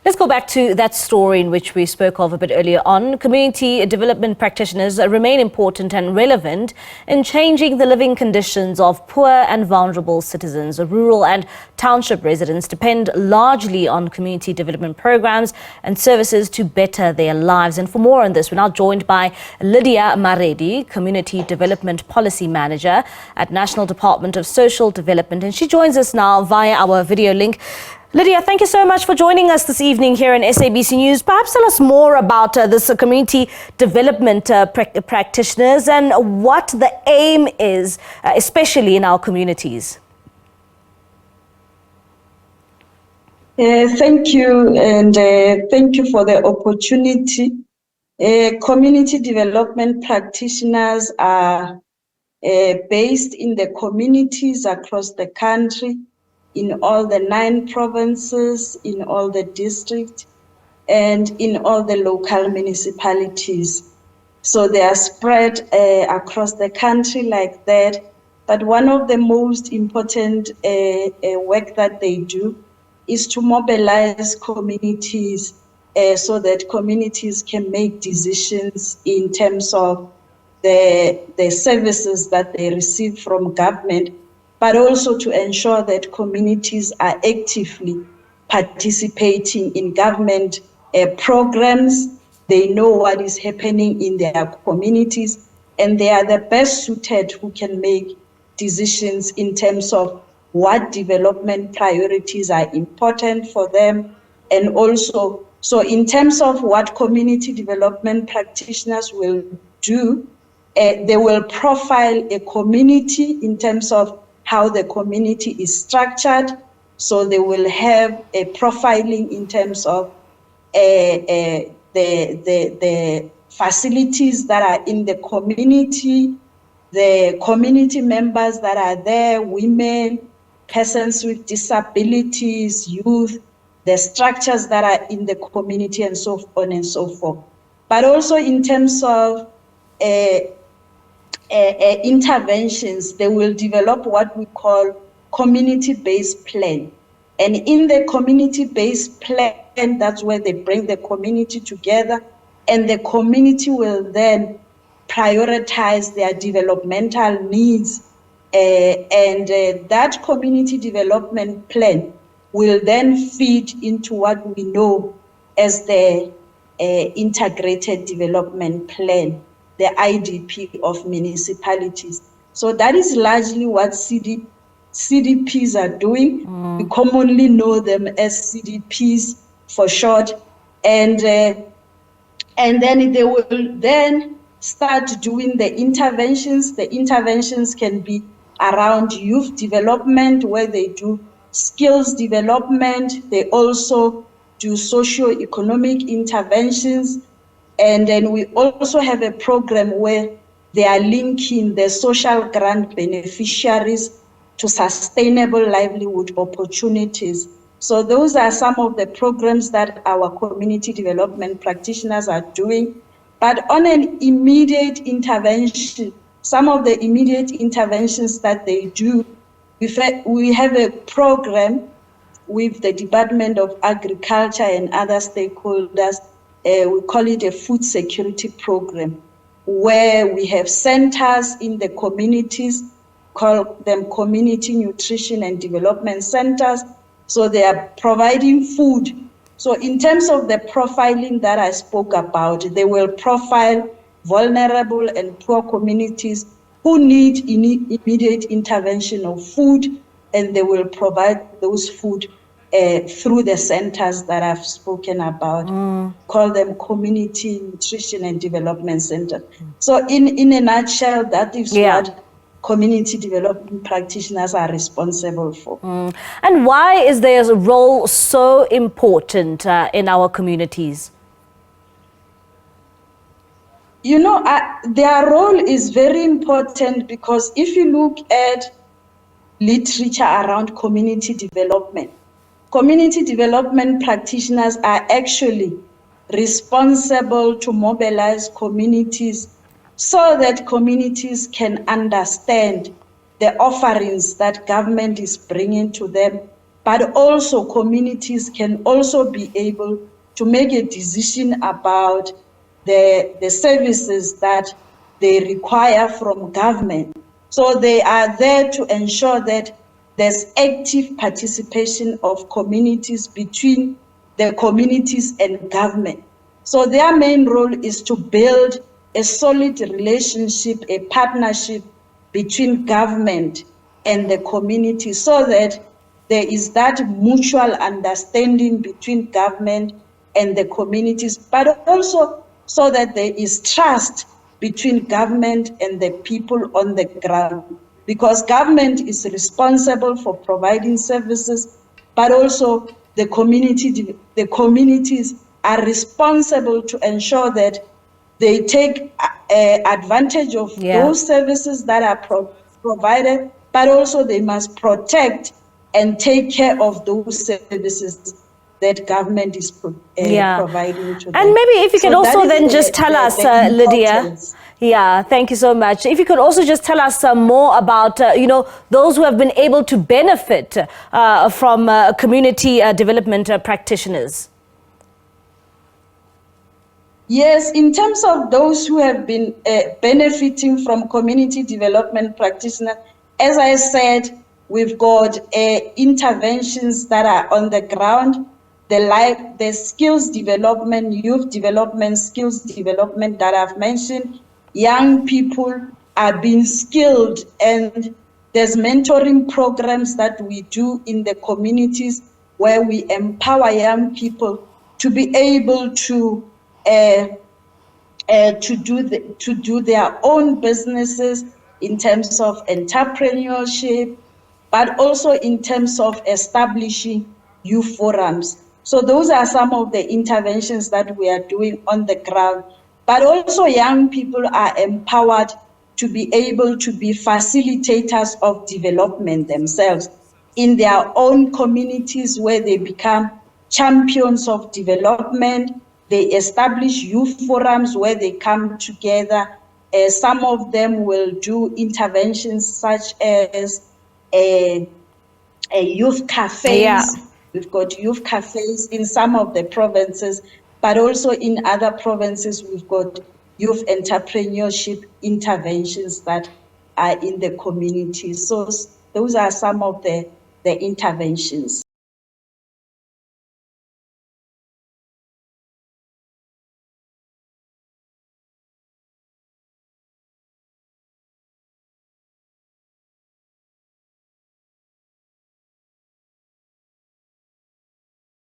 Let's go back to that story in which we spoke of a bit earlier on. Community development practitioners remain important and relevant in changing the living conditions of poor and vulnerable citizens. Rural and township residents depend largely on community development programs and services to better their lives. And for more on this, we're now joined by Lydia Maredi, Community Development Policy Manager at National Department of Social Development. And she joins us now via our video link. Lydia, thank you so much for joining us this evening here in SABC News. Perhaps tell us more about this community development practitioners and what the aim is, especially in our communities. Thank you, and thank you for the opportunity. Community development practitioners are based in the communities across the country, in all the 9 provinces, in all the districts, and in all the local municipalities. So they are spread across the country like that. But one of the most important work that they do is to mobilize communities so that communities can make decisions in terms of the services that they receive from government, but also to ensure that communities are actively participating in government programs. They know what is happening in their communities, and they are the best suited who can make decisions in terms of what development priorities are important for them. And also, so in terms of what community development practitioners will do, they will profile a community in terms of how the community is structured. So they will have a profiling in terms of the facilities that are in the community, the community members that are there, women, persons with disabilities, youth, the structures that are in the community, and so on and so forth. But also in terms of interventions, they will develop what we call community-based plan. And in the community-based plan, that's where they bring the community together, and the community will then prioritize their developmental needs. And that community development plan will then feed into what we know as the integrated development plan, the IDP of municipalities. So that is largely what CDPs are doing. We commonly know them as CDPs for short. And then they will then start doing the interventions. The interventions can be around youth development, where they do skills development. They also do socio-economic interventions. And then we also have a program where they are linking the social grant beneficiaries to sustainable livelihood opportunities. So those are some of the programs that our community development practitioners are doing. But on an immediate intervention, some of the immediate interventions that they do, we have a program with the Department of Agriculture and other stakeholders. We call it a food security program, where we have centers in the communities, call them community nutrition and development centers. So they are providing food. So in terms of the profiling that I spoke about, they will profile vulnerable and poor communities who need immediate intervention of food, and they will provide those food through the centers that I've spoken about. Call them community nutrition and development center. So in a nutshell, that is what community development practitioners are responsible for. And why is their role so important in our communities? You know, their role is very important because if you look at literature around community development practitioners are actually responsible to mobilize communities so that communities can understand the offerings that government is bringing to them, but also communities can also be able to make a decision about the services that they require from government. So they are there to ensure that there's active participation of communities between the communities and government. So their main role is to build a solid relationship, a partnership between government and the community so that there is that mutual understanding between government and the communities, but also so that there is trust between government and the people on the ground. Because government is responsible for providing services, but also the communities are responsible to ensure that they take advantage of those services that are provided, but also they must protect and take care of those services that government is providing to them. And maybe if you can also then just tell us, Lydia. Yeah, thank you so much. If you could also just tell us more about, those who have been able to benefit from community development practitioners. Yes, in terms of those who have been benefiting from community development practitioners, as I said, we've got interventions that are on the ground, the skills development, youth development, skills development that I've mentioned. Young people are being skilled, and there's mentoring programs that we do in the communities where we empower young people to be able to do their own businesses in terms of entrepreneurship, but also in terms of establishing youth forums. So those are some of the interventions that we are doing on the ground. But also young people are empowered to be able to be facilitators of development themselves in their own communities, where they become champions of development. They establish youth forums where they come together. Some of them will do interventions such as youth cafes. Yeah. We've got youth cafes in some of the provinces, but also in other provinces, we've got youth entrepreneurship interventions that are in the community. So those are some of the interventions.